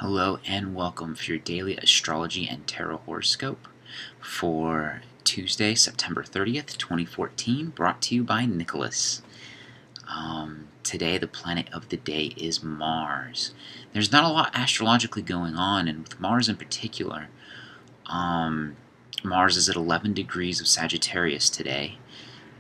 Hello and welcome for your daily astrology and tarot horoscope for Tuesday, September 30th, 2014, brought to you by Nicholas. Today, the planet of the day is Mars. There's not a lot astrologically going on, and with Mars in particular, Mars is at 11 degrees of Sagittarius today,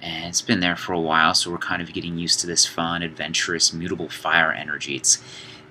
and it's been there for a while, so we're kind of getting used to this fun, adventurous, mutable fire energy.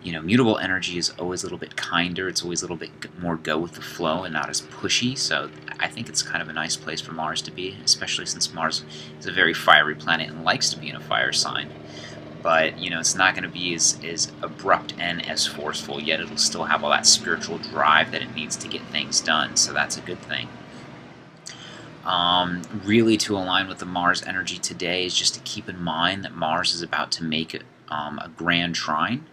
Mutable energy is always a little bit kinder. It's always a little bit more go with the flow and not as pushy. So I think it's kind of a nice place for Mars to be, especially since Mars is a very fiery planet and likes to be in a fire sign. But, it's not going to be as abrupt and as forceful, yet it'll still have all that spiritual drive that it needs to get things done. So that's a good thing. Really, to align with the Mars energy today is just to keep in mind that Mars is about to make a grand trine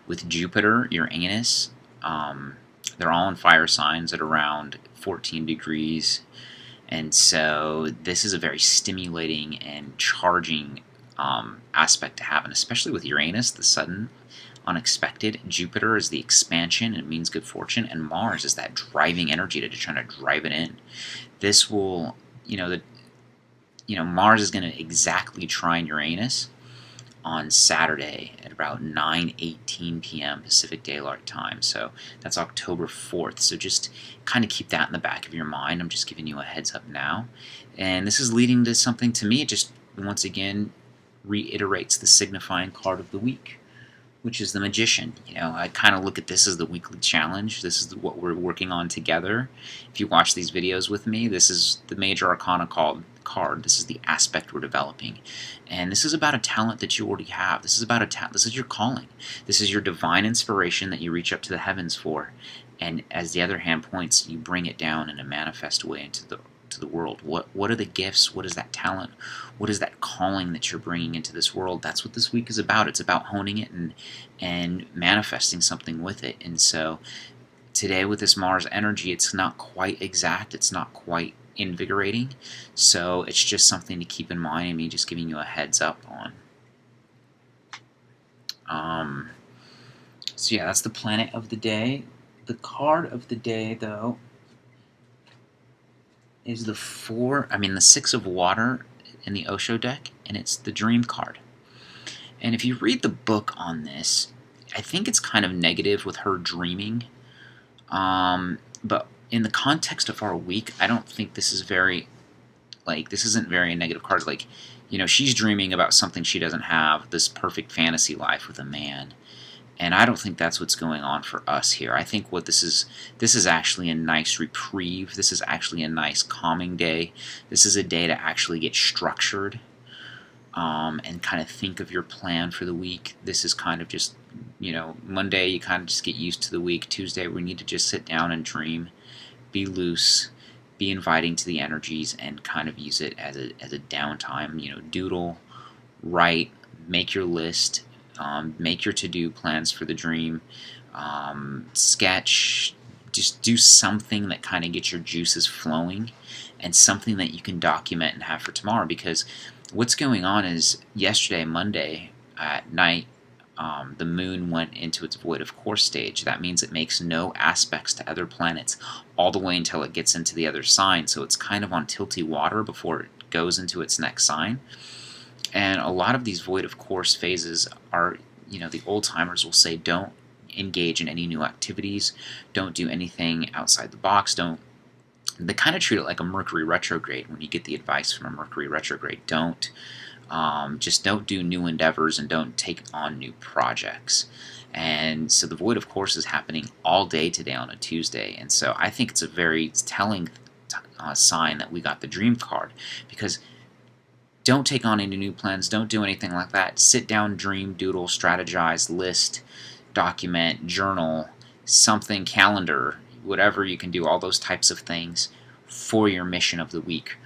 with Jupiter, Uranus. They're all in fire signs at around 14 degrees. And so this is a very stimulating and charging aspect to have. And especially with Uranus, the sudden, unexpected. Jupiter is the expansion, and it means good fortune. And Mars is that driving energy to try to drive it in. This will, Mars is going to exactly trine Uranus on Saturday at about 9:18 p.m. Pacific Daylight Time. So that's October 4th. So just kind of keep that in the back of your mind. I'm just giving you a heads up now. And this is leading to something, to me, it just once again reiterates the signifying card of the week, which is the Magician. I kind of look at this as the weekly challenge. This is what we're working on together. If you watch these videos with me, this is the major arcana card. This is the aspect we're developing, and this is about a talent that you already have. This is about this is your calling. This is your divine inspiration that you reach up to the heavens for, and as the other hand points, you bring it down in a manifest way into the world. What are the gifts? What is that talent? What is that calling that you're bringing into this world? That's what this week is about. It's about honing it and manifesting something with it. And so today with this Mars energy, it's not quite exact. It's not quite invigorating. So it's just something to keep in mind, and me just giving you a heads up on. So yeah, that's the planet of the day. The card of the day, though, is the Six of Water in the Osho deck, and it's the Dream card. And if you read the book on this, I think it's kind of negative with her dreaming. But in the context of our week, I don't think this is this isn't very a negative card. She's dreaming about something she doesn't have, this perfect fantasy life with a man. And I don't think that's what's going on for us here. I think what this is actually a nice reprieve. This is actually a nice calming day. This is a day to actually get structured and kind of think of your plan for the week. This is kind of just, Monday you kind of just get used to the week. Tuesday we need to just sit down and dream, be loose, be inviting to the energies, and kind of use it as a downtime. Doodle, write, make your list. Make your to-do plans for the dream, sketch, just do something that kind of gets your juices flowing, and something that you can document and have for tomorrow. Because what's going on is yesterday, Monday, at night, the moon went into its void of course stage. That means it makes no aspects to other planets all the way until it gets into the other sign. So it's kind of on tilty water before it goes into its next sign. And a lot of these void of course phases are, the old timers will say, don't engage in any new activities, don't do anything outside the box, they kind of treat it like a Mercury retrograde. When you get the advice from a Mercury retrograde, don't do new endeavors and don't take on new projects. And so the void of course is happening all day today on a Tuesday. And so I think it's a very telling sign that we got the Dream card, because don't take on any new plans. Don't do anything like that. Sit down, dream, doodle, strategize, list, document, journal, something, calendar, whatever you can do, all those types of things for your mission of the week,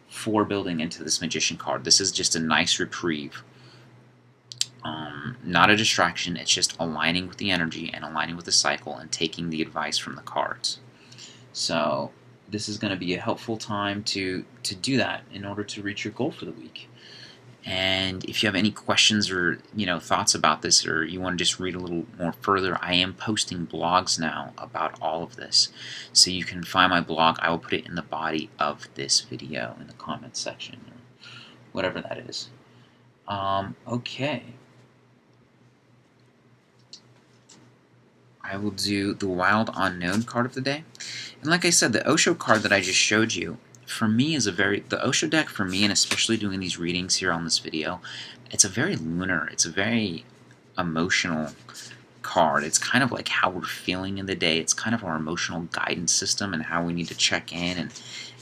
for building into this Magician card. This is just a nice reprieve. Not a distraction. It's just aligning with the energy and aligning with the cycle and taking the advice from the cards. So this is going to be a helpful time to do that in order to reach your goal for the week. And if you have any questions or thoughts about this, or you want to just read a little more further, I am posting blogs now about all of this. So you can find my blog. I will put it in the body of this video in the comments section, or whatever that is. Okay. I will do the Wild Unknown card of the day. And like I said, the Osho card that I just showed you, for me, is the Osho deck for me, and especially doing these readings here on this video, it's a very lunar, it's a very emotional card. It's kind of like how we're feeling in the day. It's kind of our emotional guidance system and how we need to check in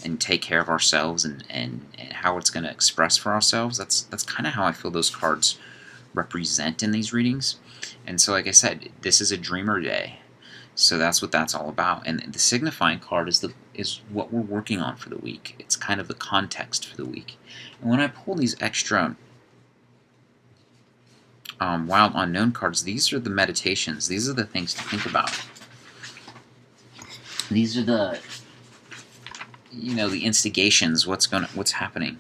and take care of ourselves and how it's going to express for ourselves. That's kind of how I feel those cards represent in these readings. And so, like I said, this is a dreamer day, so that's what that's all about. And the signifying card is what we're working on for the week. It's kind of the context for the week. And when I pull these extra Wild Unknown cards, these are the meditations. These are the things to think about. These are the the instigations. What's happening.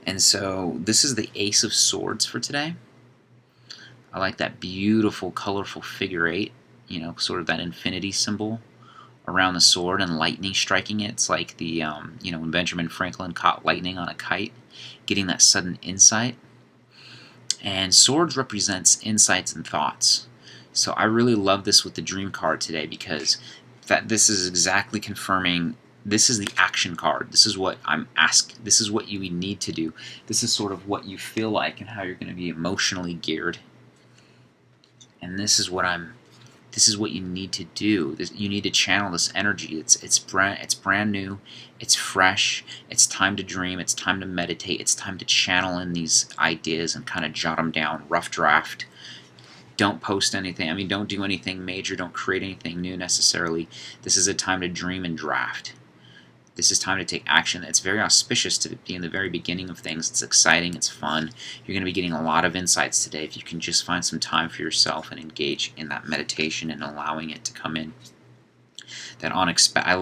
And so this is the Ace of Swords for today. I like that beautiful, colorful figure 8, sort of that infinity symbol around the sword and lightning striking it. It's like the, when Benjamin Franklin caught lightning on a kite, getting that sudden insight. And swords represents insights and thoughts. So I really love this with the dream card today, because this is exactly confirming. This is the action card. This is what I'm asking. This is what you need to do. This is sort of what you feel like and how you're going to be emotionally geared. And this is what you need to do. You need to channel this energy. It's brand new. It's fresh. It's time to dream. It's time to meditate. It's time to channel in these ideas and kind of jot them down. Rough draft. Don't post anything. I mean, don't do anything major. Don't create anything new necessarily. This is a time to dream and draft. This is time to take action. It's very auspicious to be in the very beginning of things. It's exciting. It's fun. You're going to be getting a lot of insights today if you can just find some time for yourself and engage in that meditation and allowing it to come in. That unexpected. I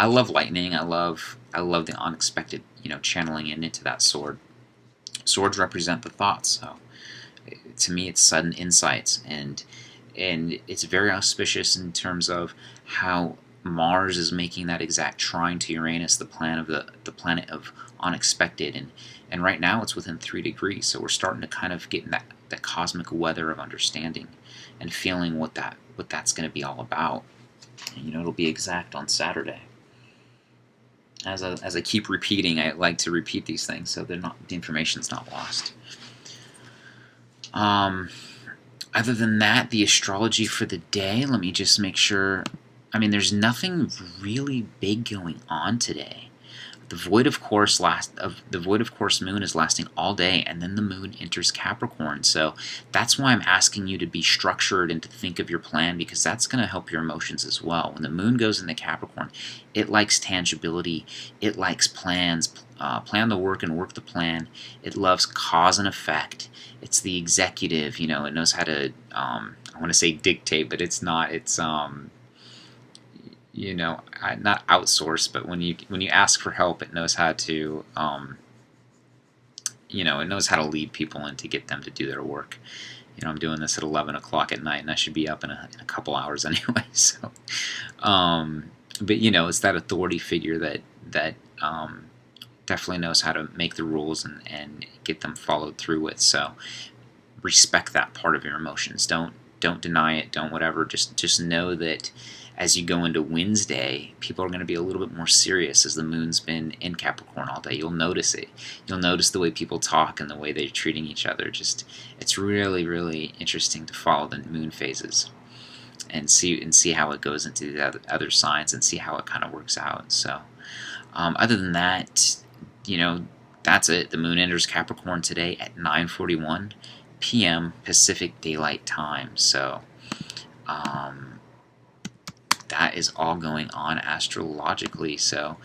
love lightning. I love the unexpected. Channeling into that sword. Swords represent the thoughts. So to me, it's sudden insights, and it's very auspicious in terms of how Mars is making that exact trine to Uranus, the planet of unexpected, and right now it's within 3 degrees, so we're starting to kind of get in that cosmic weather of understanding and feeling what that's going to be all about. And, it'll be exact on Saturday. As I keep repeating, I like to repeat these things so the information's not lost. Other than that, the astrology for the day, let me just make sure. I mean, there's nothing really big going on today. The void of course moon is lasting all day, and then the moon enters Capricorn. So that's why I'm asking you to be structured and to think of your plan, because that's going to help your emotions as well. When the moon goes into Capricorn, it likes tangibility. It likes plans. Plan the work and work the plan. It loves cause and effect. It's the executive. It knows how to. I want to say dictate, but it's not. It's not outsource, but when you ask for help, it knows how to, it knows how to lead people and to get them to do their work. I'm doing this at 11 o'clock at night, and I should be up in a couple hours anyway. So, but it's that authority figure that definitely knows how to make the rules and get them followed through with. So, respect that part of your emotions. Don't deny it. Don't whatever. Just know that. As you go into Wednesday, people are going to be a little bit more serious as the moon's been in Capricorn all day. You'll notice it. You'll notice the way people talk and the way they're treating each other. It's really, really interesting to follow the moon phases and see how it goes into the other signs and see how it kind of works out. So, other than that, that's it. The moon enters Capricorn today at 9:41 p.m. Pacific Daylight Time. So, that is all going on astrologically. So,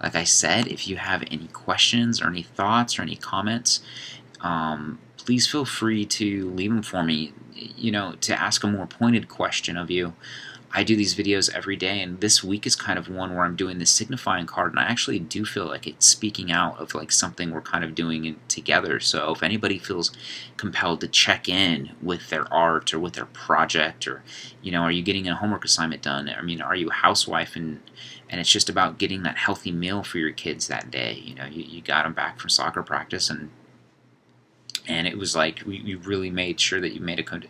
like I said, if you have any questions or any thoughts or any comments, please feel free to leave them for me, to ask a more pointed question of you. I do these videos every day, and this week is kind of one where I'm doing the signifying card, and I actually do feel like it's speaking out of like something we're kind of doing together. So if anybody feels compelled to check in with their art or with their project, or are you getting a homework assignment done? I mean, are you a housewife and it's just about getting that healthy meal for your kids that day? You got them back from soccer practice, and it was like you really made sure that you made a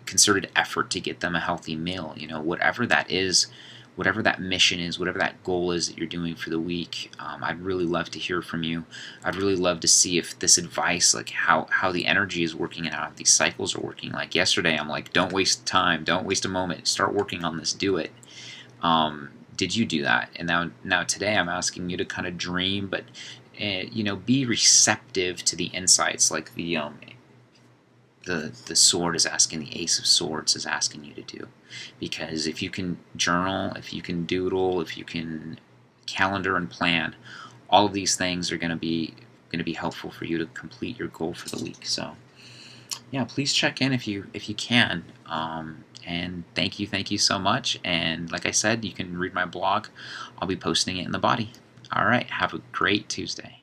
concerted effort to get them a healthy meal. Whatever that is, whatever that mission is, whatever that goal is that you're doing for the week, I'd really love to hear from you. I'd really love to see if this advice, like how the energy is working and how these cycles are working. Like yesterday, I'm like, don't waste time, don't waste a moment, start working on this, do it. Did you do that? And now today, I'm asking you to kind of dream, but be receptive to the insights, like the sword is asking, the Ace of Swords is asking you to do. Because if you can journal, if you can doodle, if you can calendar and plan, all of these things are going to be helpful for you to complete your goal for the week. So yeah, please check in if you can. And thank you so much. And like I said, you can read my blog. I'll be posting it in the body. All right, have a great Tuesday.